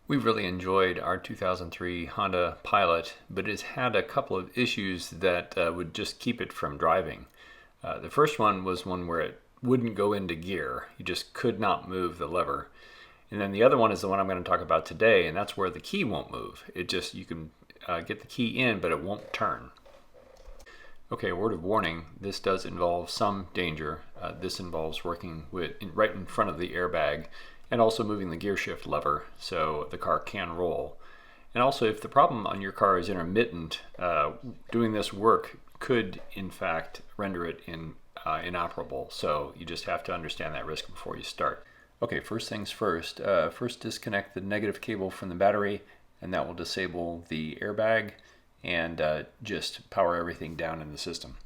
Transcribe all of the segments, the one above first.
We've really enjoyed our 2003 Honda Pilot, but it's had a couple of issues that would just keep it from driving. The first one was one where it wouldn't go into gear. You just could not move the lever. And then the other one is the one I'm going to talk about today, and that's where the key won't move. You can get the key in, but it won't turn. Okay, word of warning, this does involve some danger. This involves working right in front of the airbag and also moving the gear shift lever so the car can roll. And also, if the problem on your car is intermittent, doing this work could in fact render it inoperable. So you just have to understand that risk before you start. Okay, first things first. First disconnect the negative cable from the battery, and that will disable the airbag and just power everything down in the system.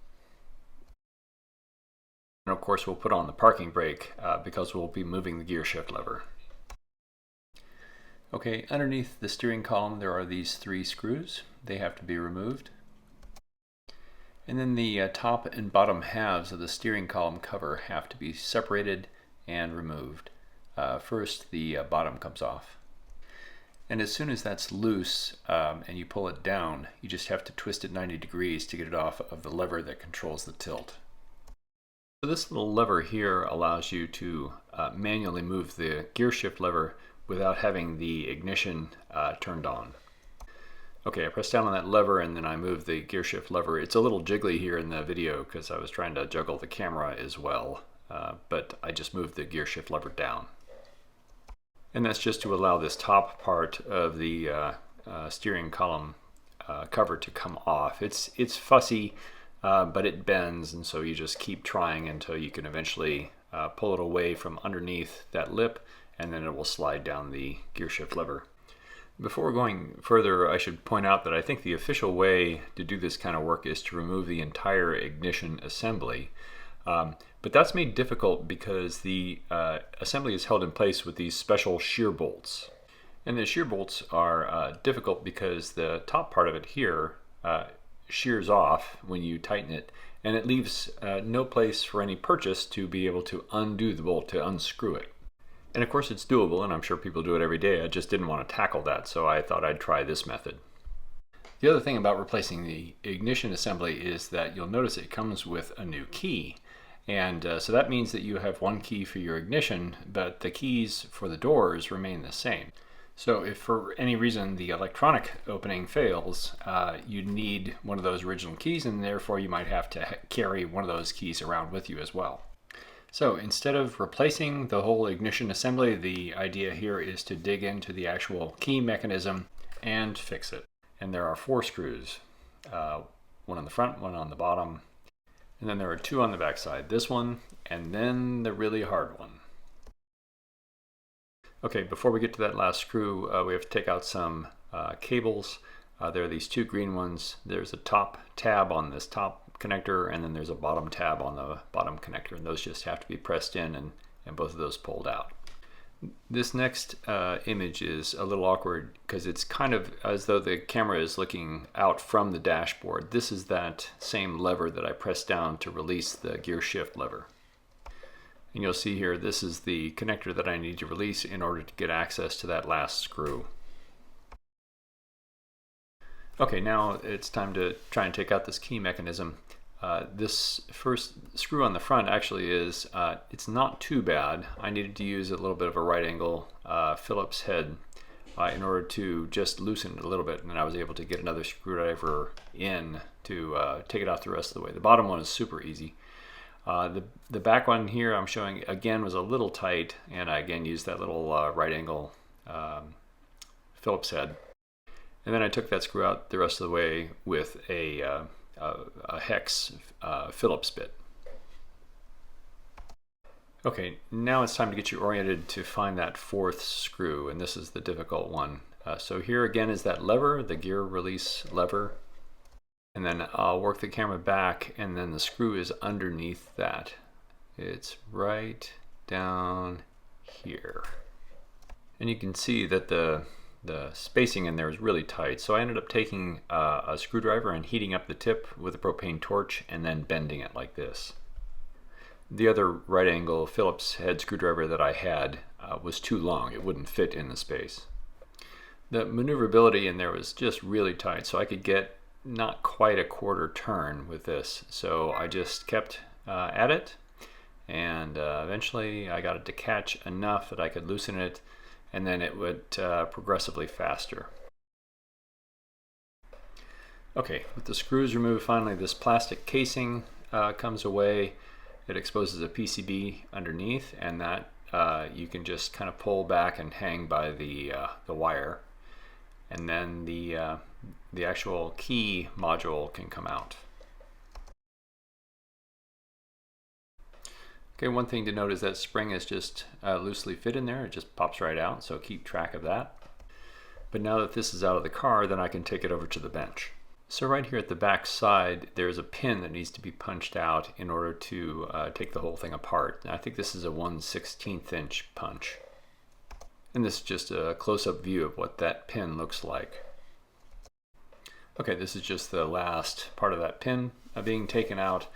And of course we'll put on the parking brake because we'll be moving the gear shift lever. Okay, underneath the steering column there are these 3 screws. They have to be removed. And then the top and bottom halves of the steering column cover have to be separated and removed. First the bottom comes off. And as soon as that's loose and you pull it down, you just have to twist it 90 degrees to get it off of the lever that controls the tilt. So this little lever here allows you to manually move the gear shift lever without having the ignition turned on. Okay, I press down on that lever and then I move the gear shift lever. It's a little jiggly here in the video because I was trying to juggle the camera as well, but I just moved the gear shift lever down. And that's just to allow this top part of the steering column cover to come off. It's fussy, but it bends, and so you just keep trying until you can eventually pull it away from underneath that lip, and then it will slide down the gear shift lever. Before going further, I should point out that I think the official way to do this kind of work is to remove the entire ignition assembly. But that's made difficult because the assembly is held in place with these special shear bolts. And the shear bolts are difficult because the top part of it here shears off when you tighten it, and it leaves no place for any purchase to be able to undo the bolt, to unscrew it. And of course it's doable, and I'm sure people do it every day. I just didn't want to tackle that, so I thought I'd try this method. The other thing about replacing the ignition assembly is that you'll notice it comes with a new key. And so that means that you have one key for your ignition, but the keys for the doors remain the same. So if for any reason the electronic opening fails, you need one of those original keys, and therefore you might have to carry one of those keys around with you as well. So instead of replacing the whole ignition assembly, the idea here is to dig into the actual key mechanism and fix it. And there are 4 screws, one on the front, one on the bottom, and then there are 2 on the back side. This one, and then the really hard one. Okay, before we get to that last screw, we have to take out some cables. There are these 2 green ones. There's a top tab on this top connector, and then there's a bottom tab on the bottom connector, and those just have to be pressed in and both of those pulled out. This next image is a little awkward because it's kind of as though the camera is looking out from the dashboard. This is that same lever that I pressed down to release the gear shift lever. And you'll see here, this is the connector that I need to release in order to get access to that last screw. Okay, now it's time to try and take out this key mechanism. This first screw on the front actually is, it's not too bad. I needed to use a little bit of a right angle Phillips head in order to just loosen it a little bit, and then I was able to get another screwdriver in to take it out the rest of the way. The bottom one is super easy. The back one here I'm showing again was a little tight, and I again used that little right angle Phillips head. And then I took that screw out the rest of the way with a hex Phillips bit. Okay, now it's time to get you oriented to find that 4th screw, and this is the difficult one. So here again is that lever, the gear release lever, and then I'll work the camera back, and then the screw is underneath that. It's right down here. And you can see that the spacing in there is really tight, so I ended up taking a screwdriver and heating up the tip with a propane torch and then bending it like this. The other right angle Phillips head screwdriver that I had was too long. It wouldn't fit in the space. The maneuverability in there was just really tight, so I could get not quite a quarter turn with this. So I just kept at it, and eventually I got it to catch enough that I could loosen it, and then it would progressively faster. Okay, with the screws removed, finally this plastic casing comes away. It exposes a PCB underneath, and that you can just kind of pull back and hang by the wire, and then the actual key module can come out. Okay, one thing to note is that spring is just loosely fit in there. It just pops right out, so keep track of that. But now that this is out of the car, then I can take it over to the bench. So right here at the back side, there's a pin that needs to be punched out in order to take the whole thing apart. I think this is a 1/16 inch punch. And this is just a close-up view of what that pin looks like. Okay, this is just the last part of that pin being taken out.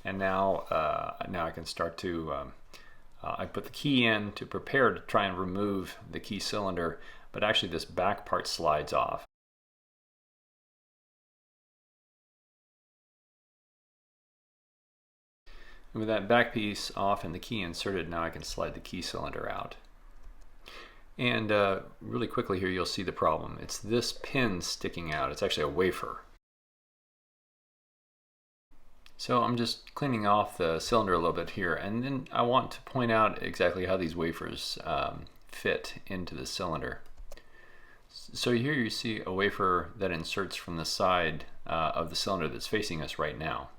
And now I can start to, I put the key in to prepare to try and remove the key cylinder, but actually this back part slides off. And with that back piece off and the key inserted, now I can slide the key cylinder out. And really quickly here, you'll see the problem. It's this pin sticking out. It's actually a wafer. So I'm just cleaning off the cylinder a little bit here, and then I want to point out exactly how these wafers fit into the cylinder. So here you see a wafer that inserts from the side of the cylinder that's facing us right now.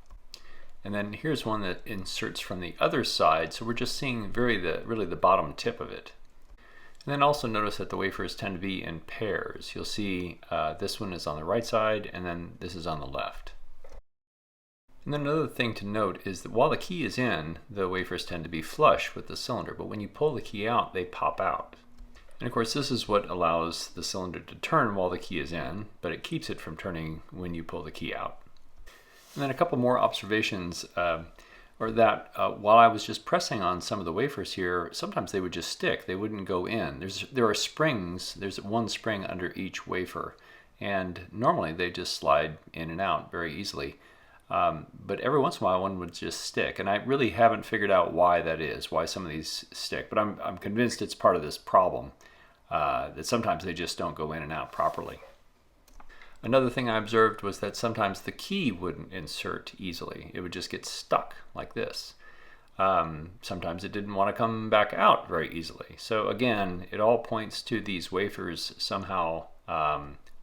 And then here's one that inserts from the other side, so we're just seeing really the bottom tip of it. And then also notice that the wafers tend to be in pairs. You'll see this one is on the right side, and then this is on the left. And then another thing to note is that while the key is in, the wafers tend to be flush with the cylinder, but when you pull the key out, they pop out. And of course, this is what allows the cylinder to turn while the key is in, but it keeps it from turning when you pull the key out. And then a couple more observations, while I was just pressing on some of the wafers here, sometimes they would just stick. They wouldn't go in. There are springs. There's one spring under each wafer, and normally they just slide in and out very easily. But every once in a while, one would just stick, and I really haven't figured out why that is, why some of these stick. But I'm convinced it's part of this problem that sometimes they just don't go in and out properly. Another thing I observed was that sometimes the key wouldn't insert easily. It would just get stuck like this. Sometimes it didn't want to come back out very easily. So again, it all points to these wafers somehow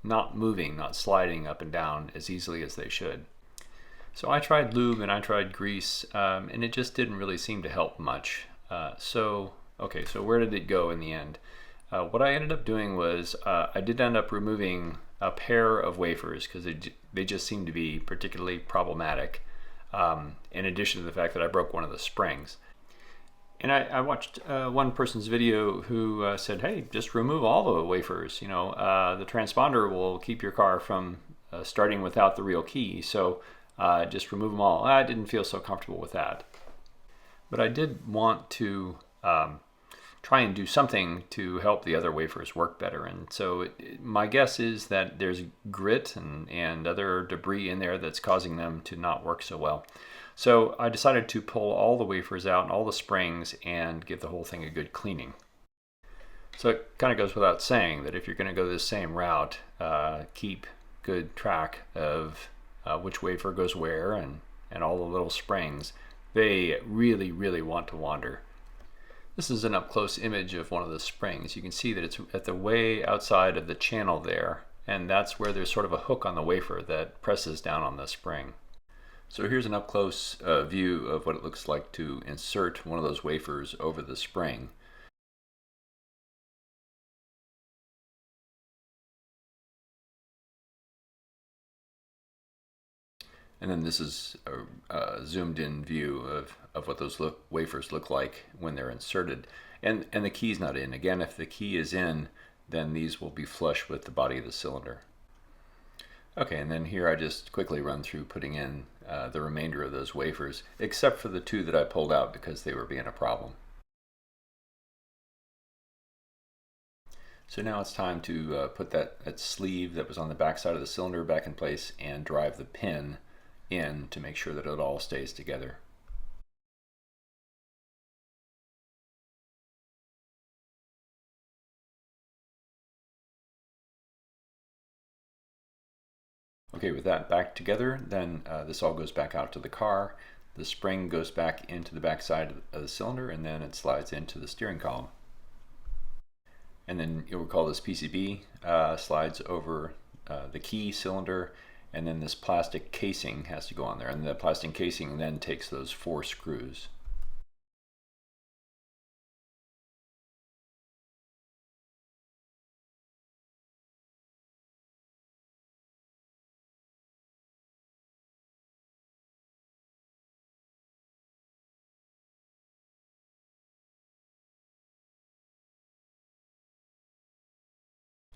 not moving, not sliding up and down as easily as they should. So I tried lube and I tried grease, and it just didn't really seem to help much. So where did it go in the end? What I ended up doing was I did end up removing a pair of wafers because they just seemed to be particularly problematic, in addition to the fact that I broke one of the springs. And I watched one person's video who said, hey, just remove all the wafers. You know, the transponder will keep your car from starting without the real key, so just remove them all. I didn't feel so comfortable with that. But I did want to try and do something to help the other wafers work better. And so my guess is that there's grit and other debris in there that's causing them to not work so well. So I decided to pull all the wafers out and all the springs and give the whole thing a good cleaning. So it kind of goes without saying that if you're going to go this same route, keep good track of which wafer goes where and all the little springs. They really, really want to wander. This is an up-close image of one of the springs. You can see that it's at the way outside of the channel there, and that's where there's sort of a hook on the wafer that presses down on the spring. So here's an up-close view of what it looks like to insert one of those wafers over the spring. And then this is a zoomed in view of what those wafers look like when they're inserted. And the key's not in. Again, if the key is in, then these will be flush with the body of the cylinder. Okay, and then here I just quickly run through putting in the remainder of those wafers, except for the two that I pulled out because they were being a problem. So now it's time to put that sleeve that was on the back side of the cylinder back in place and drive the pin in to make sure that it all stays together. Okay, with that back together, then this all goes back out to the car. The spring goes back into the back side of the cylinder, and then it slides into the steering column. And then you'll recall this PCB slides over the key cylinder, and then this plastic casing has to go on there, and the plastic casing then takes those 4 screws.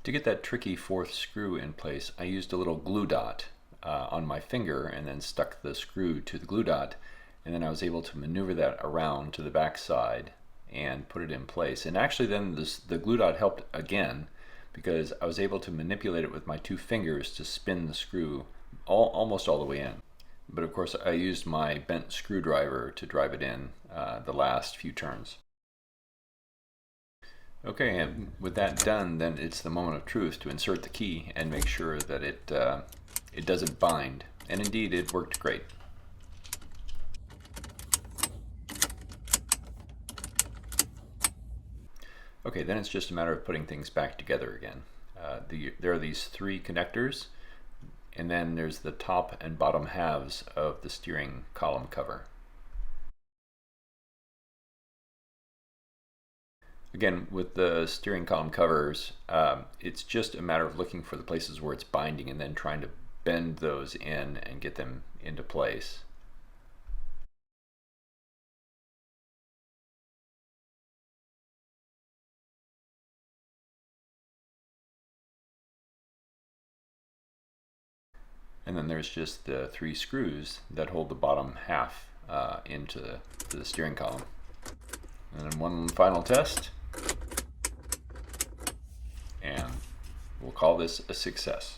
To get that tricky 4th screw in place, I used a little glue dot on my finger and then stuck the screw to the glue dot, and then I was able to maneuver that around to the back side and put it in place. And actually then the glue dot helped again, because I was able to manipulate it with my 2 fingers to spin the screw almost all the way in. But of course I used my bent screwdriver to drive it in the last few turns. Okay, and with that done, then it's the moment of truth to insert the key and make sure that it doesn't bind. And indeed, it worked great. Okay, then it's just a matter of putting things back together again. There are these 3 connectors, and then there's the top and bottom halves of the steering column cover. Again, with the steering column covers, it's just a matter of looking for the places where it's binding and then trying to bend those in and get them into place. And then there's just the 3 screws that hold the bottom half into the steering column. And then one final test. And we'll call this a success.